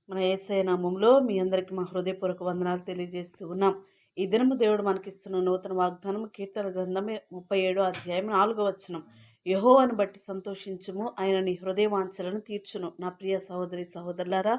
మన యేసయ్య నామములో మీ అందరికీ మా హృదయపూర్వక వందనాలు తెలియజేస్తూ ఉన్నాం. ఈ దినము దేవుడు మనకిస్తున్న నూతన వాగ్దానం కీర్తన గ్రంథం 37 అధ్యాయం 4వ వచనం. యెహోవాను బట్టి సంతోషించుము, ఆయన నీ హృదయ వాంఛలను తీర్చును. నా ప్రియ సహోదరి సహోదరులారా,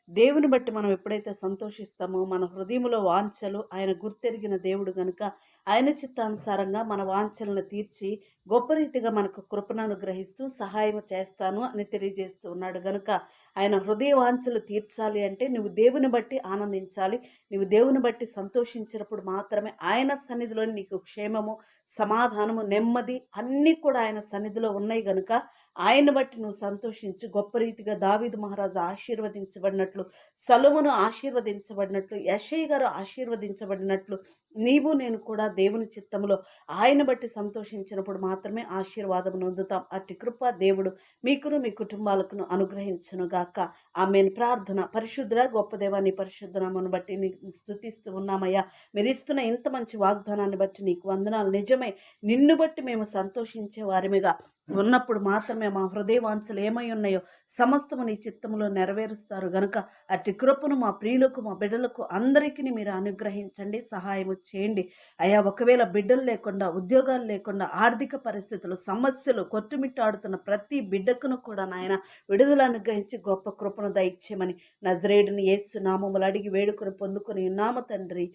దేవుని బట్టి మనం ఎప్పుడైతే సంతోషిస్తామో మన హృదయములో వాంఛలు ఆయన గుర్తెరిగిన దేవుడు గనుక ఆయన చిత్తానుసారంగా మన వాంఛలను తీర్చి గొప్ప రీతిగా మనకు కృపను అనుగ్రహిస్తూ సహాయం చేస్తాను అని తెలియజేస్తూ ఉన్నాడు గనుక ఆయన హృదయ వాంఛలు తీర్చాలి అంటే నువ్వు దేవుని బట్టి ఆనందించాలి. నువ్వు దేవుని బట్టి సంతోషించినప్పుడు మాత్రమే ఆయన సన్నిధిలో నీకు క్షేమము, సమాధానము, నెమ్మది అన్నీ కూడా ఆయన సన్నిధిలో ఉన్నాయి గనుక ఆయన్ని బట్టి నువ్వు సంతోషించు. గొప్ప రీతిగా దావీదు మహారాజు ఆశీర్వదించబడినట్లు, సొలొమోను ఆశీర్వదించబడినట్లు, యెషయా గారు ఆశీర్వదించబడినట్లు నీవు నేను కూడా దేవుని చిత్తములో ఆయన బట్టి సంతోషించినప్పుడు మాత్రమే ఆశీర్వాదం నొందుతాం. అట్టి కృప దేవుడు మీకును మీ కుటుంబాలకును అనుగ్రహించును గాక. ఆమేన్. ప్రార్థన. పరిశుద్ధ గొప్ప దేవా, నీ పరిశుద్ధ నామమును బట్టి నీకు స్తుతిస్తూ ఉన్నామయ్యా. మీరు ఇస్తున్న ఇంత మంచి వాగ్దానాన్ని బట్టి నీకు వందనాలు. నిజమే, నిన్ను బట్టి మేము సంతోషించే వారిమిగా ఉన్నప్పుడు మాత్రమే మా హృదయ వాంఛలు ఏమై ఉన్నాయో సమస్తము నీ చిత్తములో నెరవేరుస్తారు గనుక అట్టి కృపను మా ప్రియులకు, మా బిడ్డలకు అందరికీ మీరు అనుగ్రహించండి, సహాయము చేయండి అయ్యా. ఒకవేళ బిడ్డలు లేకుండా, ఉద్యోగాలు లేకుండా, ఆర్థిక పరిస్థితులు, సమస్యలు కొట్టుమిట్టాడుతున్న ప్రతి బిడ్డకును కూడా నాయన విడుదల అనుగ్రహించి గొప్ప కృపను దయచేయమని నజరేయుడైన యేసు నామములో అడిగి వేడుకొని పొందుకొని ఉన్నాము తండ్రి.